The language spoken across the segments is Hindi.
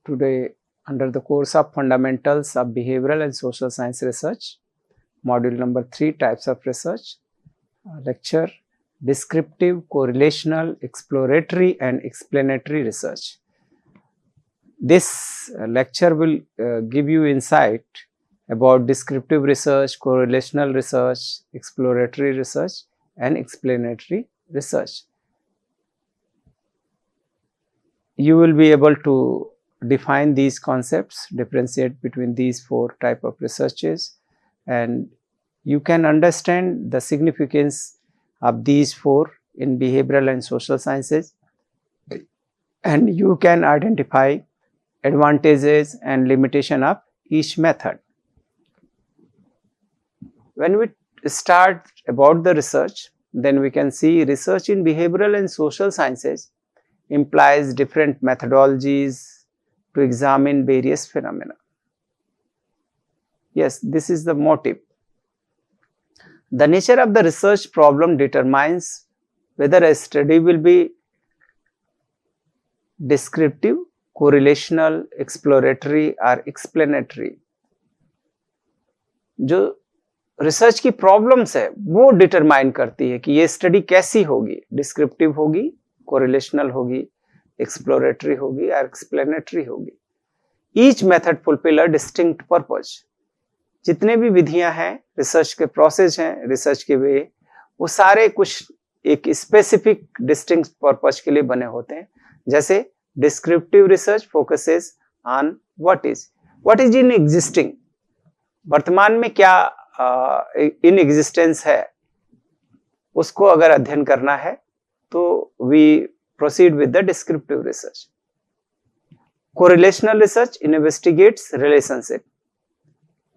today under the course of Fundamentals of Behavioral and Social Science Research, module number 3, Types of Research, lecture Descriptive, Correlational, Exploratory and Explanatory Research. This lecture will give you insight about descriptive research, correlational research, exploratory research and explanatory research. You will be able to define these concepts, differentiate between these 4 types of researches, and you can understand the significance of these 4 in behavioral and social sciences, and you can identify advantages and limitation of each method. When we start about the research, then we can see research in behavioral and social sciences implies different methodologies to examine various phenomena. Yes, this is the motive. The nature of the research problem determines whether a study will be descriptive, correlational, exploratory or explanatory. जो रिसर्च की प्रॉब्लम्स है वो डिटरमाइन करती है कि ये स्टडी कैसी होगी, डिस्क्रिप्टिव होगी, कोरिलेशनल होगी, एक्सप्लोरेटरी होगी और एक्सप्लेनेटरी होगी. Each method fulfil a distinct purpose. जितने भी विधियां हैं, रिसर्च के प्रोसेस हैं, रिसर्च के वे, वो सारे कुछ एक स्पेसिफिक डिस्टिंक्ट पर्पज के लिए बने होते हैं. जैसे descriptive research focuses on what is in existing, वर्तमान में क्या इन एग्जिस्टेंस है, उसको अगर अध्ययन करना है तो we proceed with the descriptive research. Correlational research investigates relationship.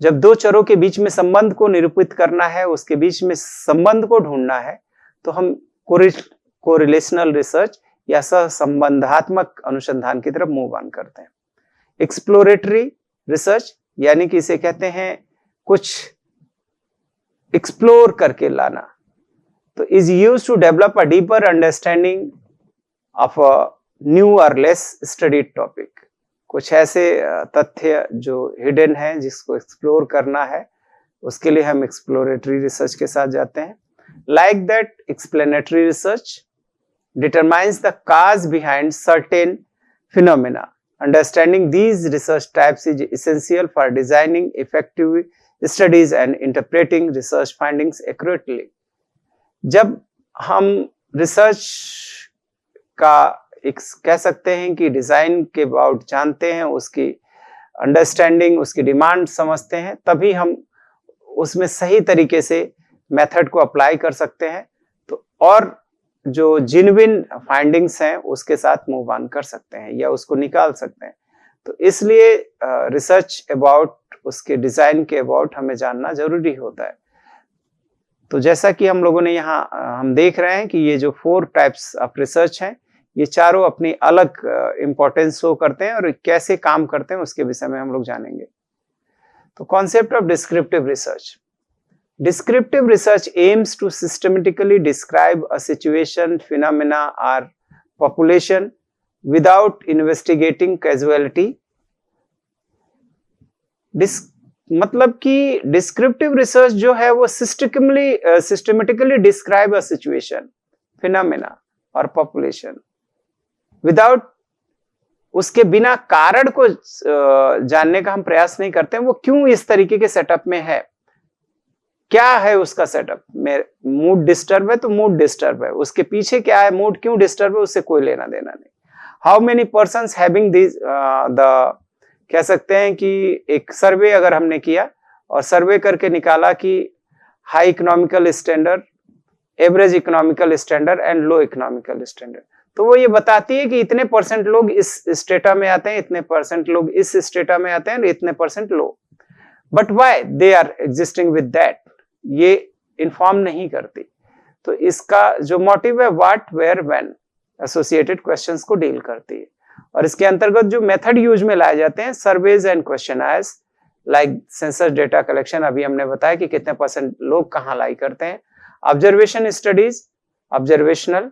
जब 2 चरों के बीच में संबंध को निरूपित करना है, उसके बीच में संबंध को ढूंढना है, तो हम कोरिलेशनल रिसर्च या सहसंबंधात्मक अनुसंधान की तरफ मूव ऑन करते हैं. एक्सप्लोरेटरी रिसर्च यानी कि इसे कहते हैं कुछ एक्सप्लोर करके लाना, तो is used to develop a deeper understanding of a new और लेस स्टडीड टॉपिक. कुछ ऐसे तथ्य जो हिडन है जिसको एक्सप्लोर करना है, उसके लिए हम एक्सप्लोरेटरी रिसर्च के साथ जाते हैं. Like that explanatory research determines the cause behind certain phenomena. Understanding these research types is essential for designing effective studies and interpreting research findings accurately. जब हम रिसर्च का एक कह सकते हैं कि डिजाइन के अबाउट जानते हैं, उसकी अंडरस्टैंडिंग, उसकी डिमांड समझते हैं, तभी हम उसमें सही तरीके से मेथड को अप्लाई कर सकते हैं, तो और जो जेन्युइन फाइंडिंग्स हैं उसके साथ मूव ऑन कर सकते हैं या उसको निकाल सकते हैं. तो इसलिए रिसर्च अबाउट, उसके डिजाइन के अबाउट हमें जानना जरूरी होता है. तो जैसा कि हम लोगों ने यहाँ हम देख रहे हैं कि ये जो 4 टाइप्स ऑफ रिसर्च हैं, ये चारों अपनी अलग इंपॉर्टेंस शो करते हैं और कैसे काम करते हैं उसके विषय में हम लोग जानेंगे. तो concept of descriptive research. Descriptive research aims to systematically describe a situation, phenomena or population without investigating causality. मतलब कि descriptive research जो है वो systematically describe a situation, phenomena or population without, उसके बिना कारण को जानने का हम प्रयास नहीं करते हैं. वो क्यों इस तरीके के सेटअप में है, क्या है उसका सेटअप. मूड डिस्टर्ब है तो मूड डिस्टर्ब है, उसके पीछे क्या है, मूड क्यों डिस्टर्ब है, उससे कोई लेना देना नहीं. How many persons having this कह सकते हैं कि एक सर्वे अगर हमने किया और सर्वे करके निकाला कि high economical standard, average economical standard and low economical standard, तो वो ये बताती है कि इतने परसेंट लोग इस स्टेटा में आते हैं, इतने परसेंट लोग इस स्टेटा में आते हैं और इतने परसेंट लो. But why they are existing with that, ये इन्फॉर्म नहीं करती. तो इसका जो मोटिव है what, where, when associated questions को डील करती है. और इसके अंतर्गत जो मेथड यूज में लाए जाते हैं, surveys and questionnaires like census data collection, अभी हमने बताया कि कितने परसेंट लोग कहाँ लाई करते हैं. ऑब्जर्वेशन स्टडीज, ऑब्जर्वेशनल,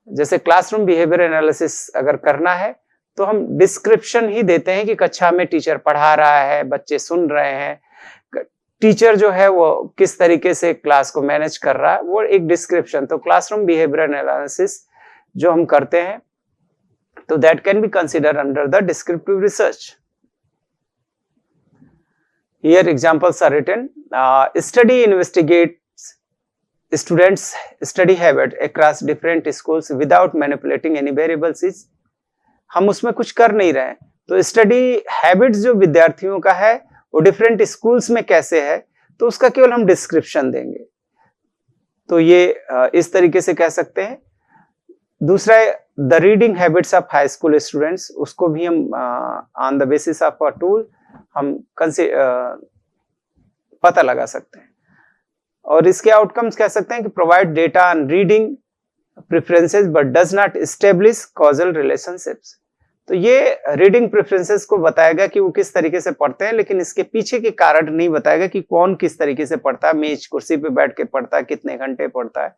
जैसे क्लासरूम बिहेवियर एनालिसिस अगर करना है तो हम डिस्क्रिप्शन ही देते हैं कि कक्षा में टीचर पढ़ा रहा है, बच्चे सुन रहे हैं, टीचर जो है वो किस तरीके से क्लास को मैनेज कर रहा है, वो एक डिस्क्रिप्शन। तो क्लासरूम बिहेवियरल एनालिसिस जो हम करते हैं, तो that can be consider under the descriptive research. Here examples are written. Study investigates students' study habit across different schools without manipulating any variables. हम उसमें कुछ कर नहीं रहे हैं, तो स्टडी हैबिट्स जो विद्यार्थियों का है वो डिफरेंट स्कूल्स में कैसे है, तो उसका केवल हम डिस्क्रिप्शन देंगे। तो ये इस तरीके से कह सकते हैं। दूसरा है the reading habits of high school students, उसको भी हम on the basis of a tool हम पता लगा सकते हैं। और इसके आउटकम्स कह सकते हैं कि provide data on reading preferences but does not establish causal relationships. तो ये रीडिंग प्रेफरेंसेस को बताएगा कि वो किस तरीके से पढ़ते हैं, लेकिन इसके पीछे के कारण नहीं बताएगा कि कौन किस तरीके से पढ़ता है, मेज कुर्सी पे बैठ के पढ़ता है, कितने घंटे पढ़ता है,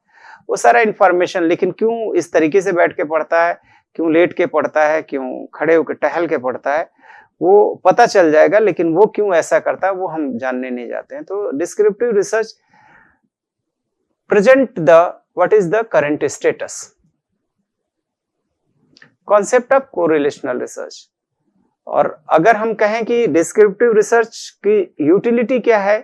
वो सारा इंफॉर्मेशन। लेकिन क्यों इस तरीके से बैठ के पढ़ता है, क्यों लेट के पढ़ता है, क्यों खड़े होकर टहल के पढ़ता है, वो पता चल जाएगा, लेकिन वो क्यों ऐसा करता है वो हम जानने नहीं जाते हैं। तो descriptive research present the what is the current status. Concept of correlational research. और अगर हम कहें कि डिस्क्रिप्टिव रिसर्च की यूटिलिटी क्या है,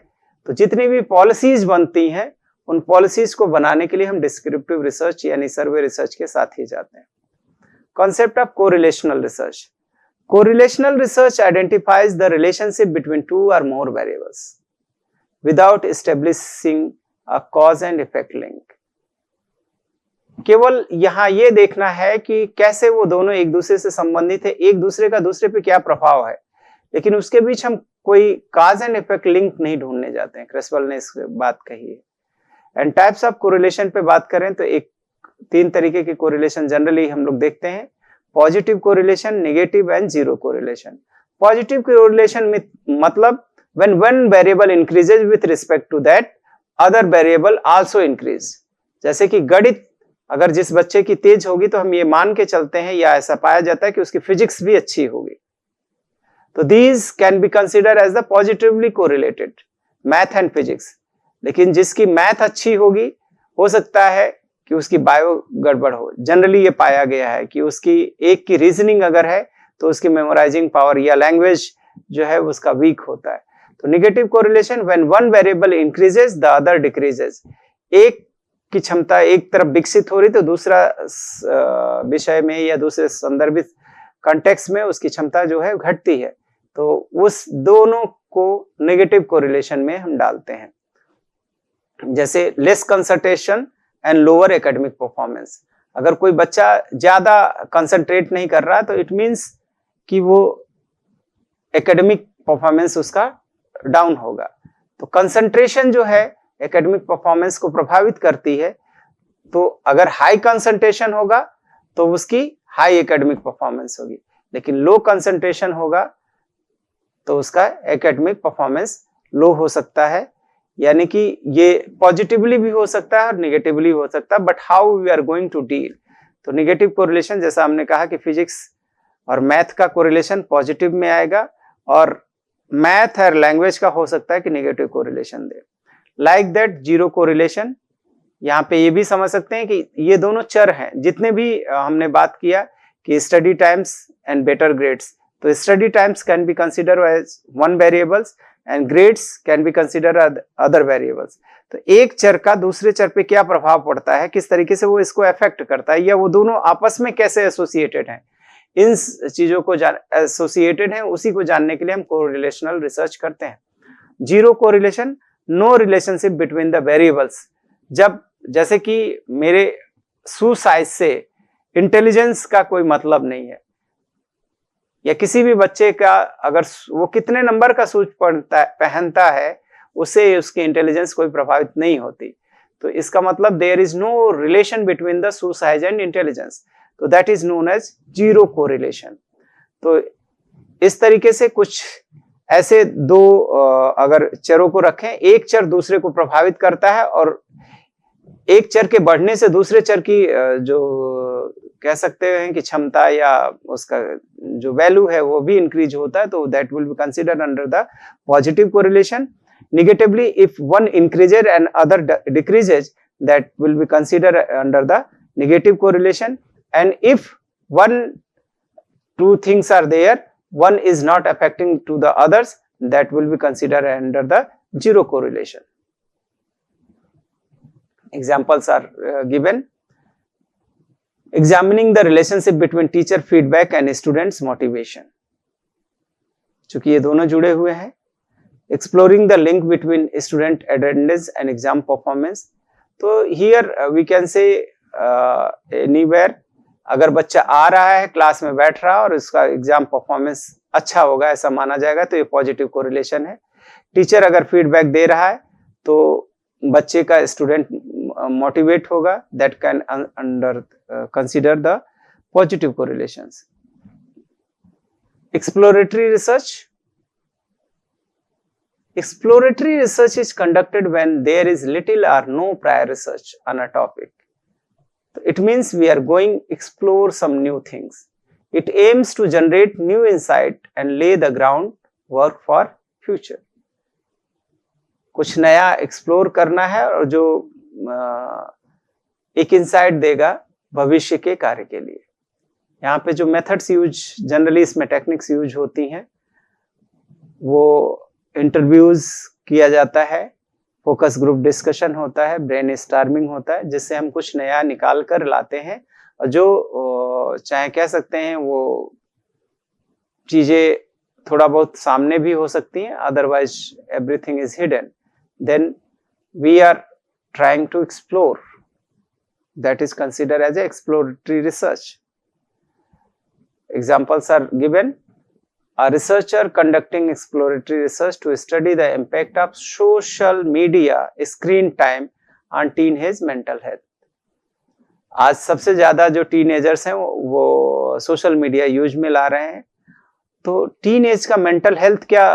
तो जितनी भी पॉलिसीज बनती हैं उन पॉलिसीज को बनाने के लिए हम डिस्क्रिप्टिव रिसर्च यानी सर्वे रिसर्च के साथ ही जाते हैं। Concept of correlational research. Correlational research identifies the relationship between two or more variables without establishing a cause and effect link. केवल यहाँ ये देखना है कि कैसे वो दोनों एक दूसरे से संबंधित है, एक दूसरे का दूसरे पे क्या प्रभाव है, लेकिन उसके बीच हम कोई cause and effect link नहीं ढूंढने जाते हैं। क्रेसवेल ने इस बात कही है। एंड टाइप्स ऑफ कोरिलेशन पे बात करें तो एक 3 तरीके के कोरिलेशन जनरली हम लोग देखते हैं। Positive correlation, negative and zero correlation. Positive correlation में मतलब when one variable increases with respect to that other variable also increase। जैसे कि गणित अगर जिस बच्चे की तेज होगी तो हम ये मान के चलते हैं या ऐसा पाया जाता है कि उसकी फिजिक्स भी अच्छी होगी। तो these can be considered as the positively correlated math and physics. लेकिन जिसकी मैथ अच्छी होगी हो सकता है कि उसकी बायो गड़बड़ हो। जनरली ये पाया गया है कि उसकी एक की रीजनिंग अगर है तो उसकी मेमोराइजिंग पावर या लैंग्वेज जो है उसका वीक होता है। तो negative correlation when one variable increases the other decreases. एक की क्षमता एक तरफ विकसित हो रही तो दूसरा विषय में या दूसरे संदर्भित कॉन्टेक्स्ट में उसकी क्षमता जो है घटती है। तो उस दोनों को नेगेटिव कोरिलेशन में हम डालते हैं। जैसे less concentration and lower academic performance. अगर कोई बच्चा ज्यादा कंसंट्रेट नहीं कर रहा तो इट मींस कि वो एकेडमिक परफॉर्मेंस उसका डाउन होगा। तो कंसंट्रेशन जो है एकेडमिक परफॉर्मेंस को प्रभावित करती है। तो अगर हाई कंसंट्रेशन होगा तो उसकी हाई एकेडमिक परफॉर्मेंस होगी, लेकिन लो कंसंट्रेशन होगा तो उसका एकेडमिक परफॉर्मेंस लो हो सकता है। यानी कि ये पॉजिटिवली भी हो सकता है और नेगेटिवली हो सकता है, but how we are going to deal. तो नेगेटिव कोरिलेशन जैसा हमने कहा कि फिजिक्स और मैथ का कोरिलेशन पॉजिटिव में आएगा और मैथ और लैंग्वेज का हो सकता है कि negative correlation they. Like that zero correlation, यहाँ पे ये भी समझ सकते हैं कि ये दोनों चर हैं। जितने भी हमने बात किया कि study times and better grades, तो study times can be consider as one variables and grades can be consider other variables. तो एक चर का दूसरे चर पे क्या प्रभाव पड़ता है, किस तरीके से वो इसको अफेक्ट करता है, या वो दोनों आपस में कैसे एसोसिएटेड हैं, इन चीजों को एसोसिएटेड हैं, उसी को जानने के लिए हम कोरिलेशनल रिसर्च करते हैं। Zero correlation, no relationship between the variables. जब जैसे कि मेरे शू साइज से इंटेलिजेंस का कोई मतलब नहीं है, या किसी भी बच्चे का अगर वो कितने नंबर का शूज पहनता है उससे उसकी इंटेलिजेंस कोई प्रभावित नहीं होती। तो इसका मतलब there is no relation between the shoe size and intelligence, तो that is known as zero correlation. तो इस तरीके से कुछ ऐसे दो अगर चरों को रखें, एक चर दूसरे को प्रभावित करता है और एक चर के बढ़ने से दूसरे चर की जो कह सकते हैं कि क्षमता या उसका जो वैल्यू है वो भी इंक्रीज होता है, तो that will be considered under the positive correlation. Negatively, if one increases and other decreases, that will be considered under the negative correlation. And if two things are there, one is not affecting to the others, that will be considered under the zero correlation. Examples are given. Examining the relationship between teacher feedback and students motivation. चूंकि ये दोनों जुड़े हुए हैं. Exploring the link between student attendance and exam performance. तो here we can say anywhere, अगर बच्चा आ रहा है, क्लास में बैठ रहा है और उसका एग्जाम परफॉर्मेंस अच्छा होगा ऐसा माना जाएगा, तो ये पॉजिटिव कोरिलेशन है. टीचर अगर फीडबैक दे रहा है तो बच्चे का स्टूडेंट मोटिवेट होगा, that can under consider the positive correlations. Exploratory research. Exploratory research is conducted when there is little or no prior research on a topic. It means we are going to explore some new things. It aims to generate new insight and lay the groundwork for future. कुछ नया एक्सप्लोर करना है और जो एक इंसाइट देगा भविष्य के कार्य के लिए. यहाँ पे जो मेथड्स यूज, जनरली इसमें टेक्निक्स यूज होती हैं, वो इंटरव्यूज किया जाता है, फोकस ग्रुप डिस्कशन होता है, ब्रेन स्टॉर्मिंग होता है, जिससे हम कुछ नया निकाल कर लाते हैं. और जो चाहे कह सकते हैं वो चीजें थोड़ा बहुत सामने भी हो सकती हैं, otherwise everything is hidden. Then we are trying to explore, that is considered as a exploratory research. Examples are given. A researcher conducting exploratory research to study the impact of social media screen time on teenage mental health. आज सबसे ज्यादा जो टीनेजर्स हैं वो सोशल मीडिया यूज में ला रहे हैं, तो टीनेज का मेंटल हेल्थ क्या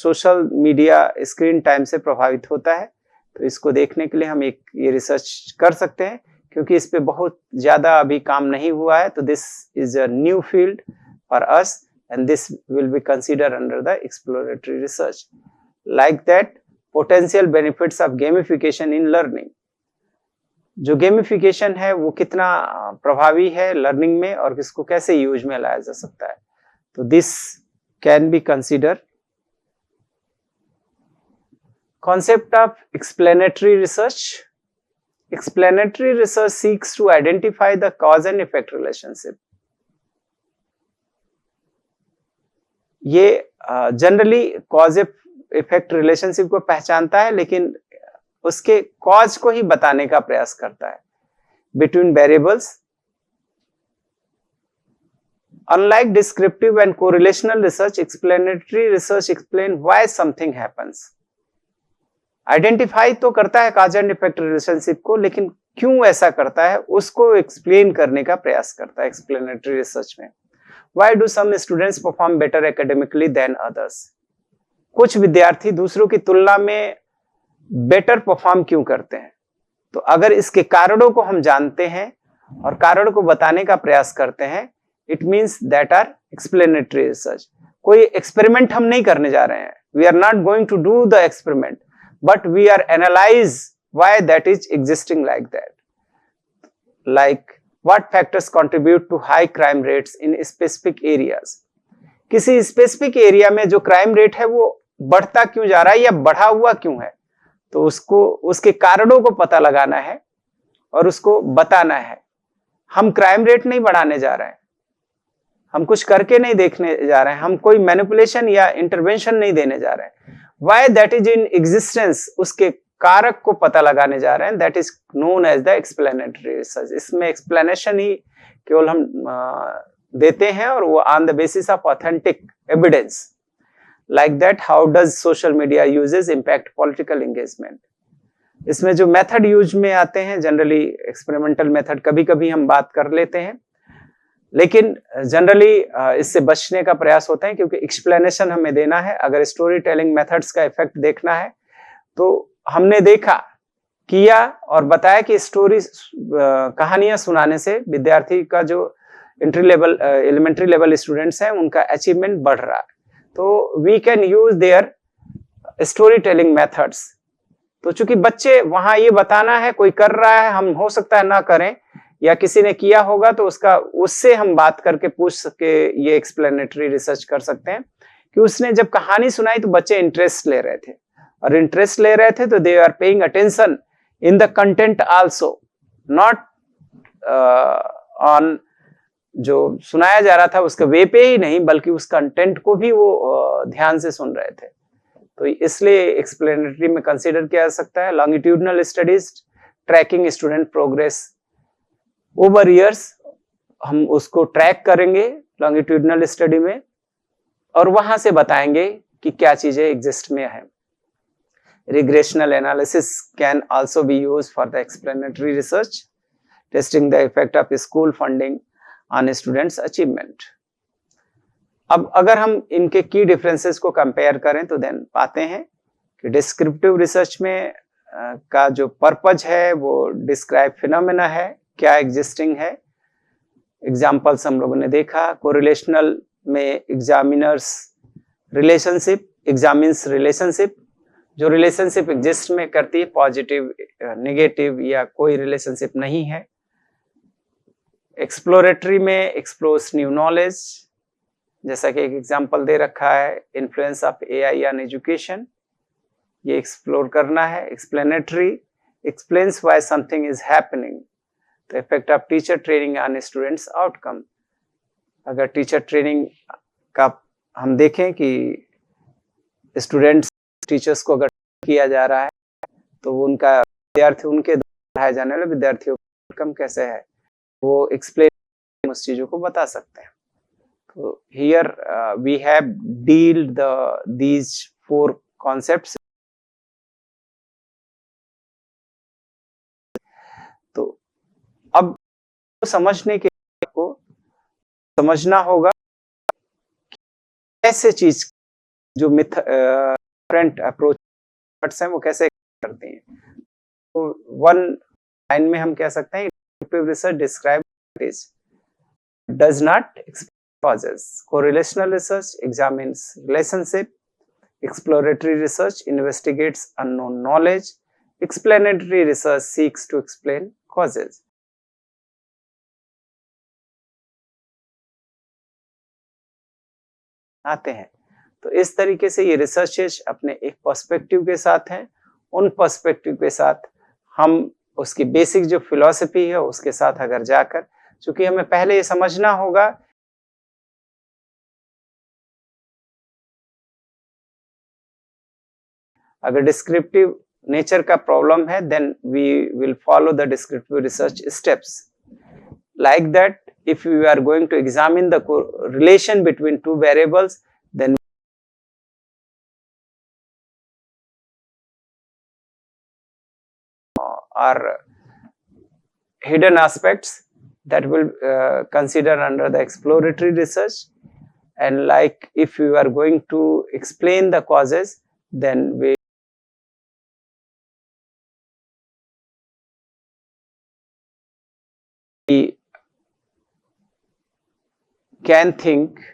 सोशल मीडिया स्क्रीन टाइम से प्रभावित होता है, तो इसको देखने के लिए हम एक ये रिसर्च कर सकते हैं, क्योंकि इस पे बहुत ज्यादा अभी काम नहीं हुआ है. तो this is a new field for us, and this will be considered under the exploratory research. Like that, potential benefits of gamification in learning. जो gamification है वो कितना प्रभावी है लर्निंग में और किसको कैसे यूज में लाया जा सकता है, तो this can be considered. Concept of explanatory research. Explanatory research seeks to identify the cause and effect relationship. ये जनरली कॉज इफेक्ट रिलेशनशिप को पहचानता है, लेकिन उसके कॉज को ही बताने का प्रयास करता है between variables. Unlike descriptive and correlational research, explanatory research explain why something happens. Identify तो करता है कॉज एंड इफेक्ट रिलेशनशिप को, लेकिन क्यों ऐसा करता है उसको एक्सप्लेन करने का प्रयास करता है एक्सप्लेनेटरी रिसर्च में. Why do some students perform better academically than others? कुछ विद्यार्थी दूसरों की तुलना में बेटर परफॉर्म क्यों करते हैं, तो अगर इसके कारणों को हम जानते हैं और कारण को बताने का प्रयास करते हैं, it means that are explanatory research. कोई एक्सपेरिमेंट हम नहीं करने जा रहे हैं, we are not going to do the experiment, but we are analyse why that is existing like that. Like what factors contribute to high crime rates in specific areas. किसी स्पेसिफिक एरिया में जो क्राइम रेट है वो बढ़ता क्यों जा रहा है या बढ़ा हुआ क्यों है, तो उसको उसके कारणों को पता लगाना है और उसको बताना है. हम क्राइम रेट नहीं बढ़ाने जा रहे हैं, हम कुछ करके नहीं देखने जा रहे हैं, हम कोई मैनिपुलेशन या इंटरवेंशन नहीं देने जा रहे हैं. Why that is in existence, उसके कारक को पता लगाने जा रहे हैं, that is known as the explanatory research. इसमें एक्सप्लेनेशन ही केवल हम देते हैं और वो on the basis of authentic evidence. Like that, how does social media uses impact political engagement. इसमें जो मेथड यूज में आते हैं, जनरली एक्सपेरिमेंटल मेथड कभी कभी हम बात कर लेते हैं, लेकिन जनरली इससे बचने का प्रयास होता है, क्योंकि एक्सप्लेनेशन हमें देना है. अगर स्टोरी टेलिंग मेथड्स का इफेक्ट देखना है, तो हमने देखा किया और बताया कि स्टोरी कहानियां सुनाने से विद्यार्थी का जो entry level elementary level students हैं उनका अचीवमेंट बढ़ रहा है। तो we can use their story telling methods. तो चूंकि बच्चे वहां ये बताना है, कोई कर रहा है, हम हो सकता है ना करें या किसी ने किया होगा तो उससे हम बात करके पूछ सके, ये एक्सप्लेनेटरी रिसर्च कर सकते हैं कि उसने जब कहानी सुनाई तो बच्चे इंटरेस्ट ले रहे थे, और इंटरेस्ट ले रहे थे तो they are paying attention in the content also, not on जो सुनाया जा रहा था उसके वे पे ही नहीं, बल्कि उस कंटेंट को भी वो ध्यान से सुन रहे थे। तो इसलिए एक्सप्लेनेटरी में कंसीडर किया जा सकता है। Longitudinal studies tracking student progress over years, हम उसको ट्रैक करेंगे लॉन्गिट्यूडनल स्टडी में और वहां से बताएंगे कि क्या चीजें एग्जिस्ट में है। Regressional analysis can also be used for the explanatory research, testing the effect of school funding on students achievement. अब अगर हम इनके की डिफरेंसेस को कंपेयर करें तो देन पाते हैं कि डिस्क्रिप्टिव रिसर्च में का जो पर्पज है वो डिस्क्राइब फिनोमेना है, क्या एग्जिस्टिंग है। एग्जाम्पल्स हम लोगों ने देखा। कोरिलेशनल में एग्जामिनर्स रिलेशनशिप एग्जामिन्स रिलेशनशिप, जो रिलेशनशिप एग्जिस्ट में करती है, पॉजिटिव नेगेटिव या कोई रिलेशनशिप नहीं है। एक्सप्लोरेटरी में एक्सप्लोर्स न्यू नॉलेज, जैसा कि एक एग्जांपल दे रखा है, influence of AI on education, ये एक्सप्लोर करना है। Explanatory explains why something is happening, the effect of teacher training on students outcome. अगर टीचर ट्रेनिंग का हम देखें कि स्टूडेंट्स टीचर्स को अगर किया जा रहा है तो उनका विद्यार्थी उनके द्वारा पढ़ाए जाने वाले विद्यार्थियों का आउटकम कैसे है, वो एक्सप्लेन उस चीजों को बता सकते हैं। तो here we have dealed these 4 concepts. तो अब समझने के को समझना होगा ऐसे चीज जो डिफरेंट अप्रोच हैं वो कैसे करती हैं। तो 1 लाइन में हम कह सकते हैं research describe does not explain causes. Correlational research examines relationship. Exploratory research investigates unknown knowledge. Explanatory research seeks to explain causes. आते हैं तो इस तरीके से ये रिसर्चेस अपने एक पर्सपेक्टिव के साथ हैं। उन पर्सपेक्टिव के साथ हम उसकी बेसिक जो फिलॉसफी है उसके साथ अगर जाकर, चूंकि हमें पहले ये समझना होगा अगर डिस्क्रिप्टिव नेचर का प्रॉब्लम है then we will follow the descriptive research steps like that. If we are going to examine the relation between 2 variables then are hidden aspects that will consider under the exploratory research, and like if you are going to explain the causes then we can think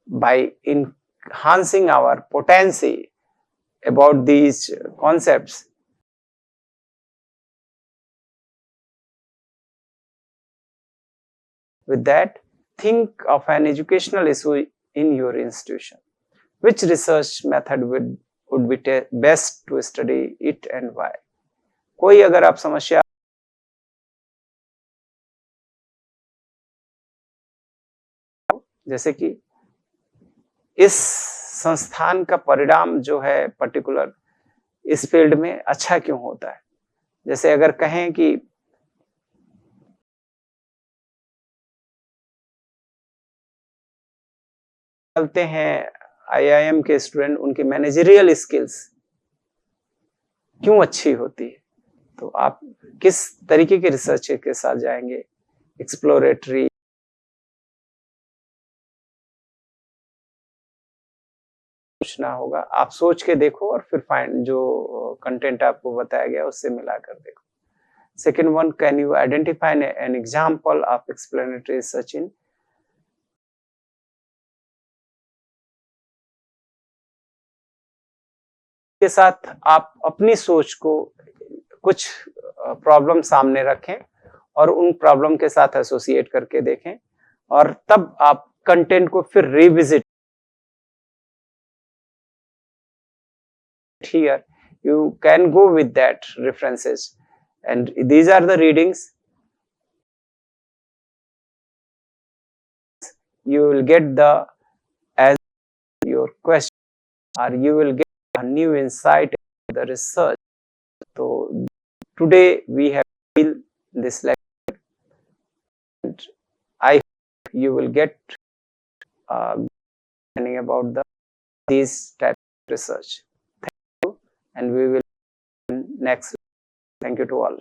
by enhancing our potency about these concepts. With that, think of an educational issue in your institution. Which research method would be best to study it and why? कोई अगर आप समस्या जैसे कि इस संस्थान का परिणाम जो है पर्टिकुलर इस फील्ड में अच्छा क्यों होता है, जैसे अगर कहें कि चलते हैं आईआईएम के स्टूडेंट, उनकी मैनेजरियल स्किल्स क्यों अच्छी होती है, तो आप किस तरीके के रिसर्च के साथ जाएंगे। एक्सप्लोरेटरी सोचना होगा। आप सोच के देखो और फिर फाइंड जो कंटेंट आपको बताया गया उससे मिलाकर देखो। Second one, can you identify an example of explanatory research इन। के साथ आप अपनी सोच को कुछ प्रॉब्लम सामने रखें और उन प्रॉब्लम के साथ एसोसिएट करके देखें और तब आप कंटेंट को फिर revisit. Here you can go with that references and these are the readings. You will get the as your question or you will get a new insight in the research. So today we have built this lecture and I hope you will get learning about these type of research. Thank you and we will next. Thank you to all.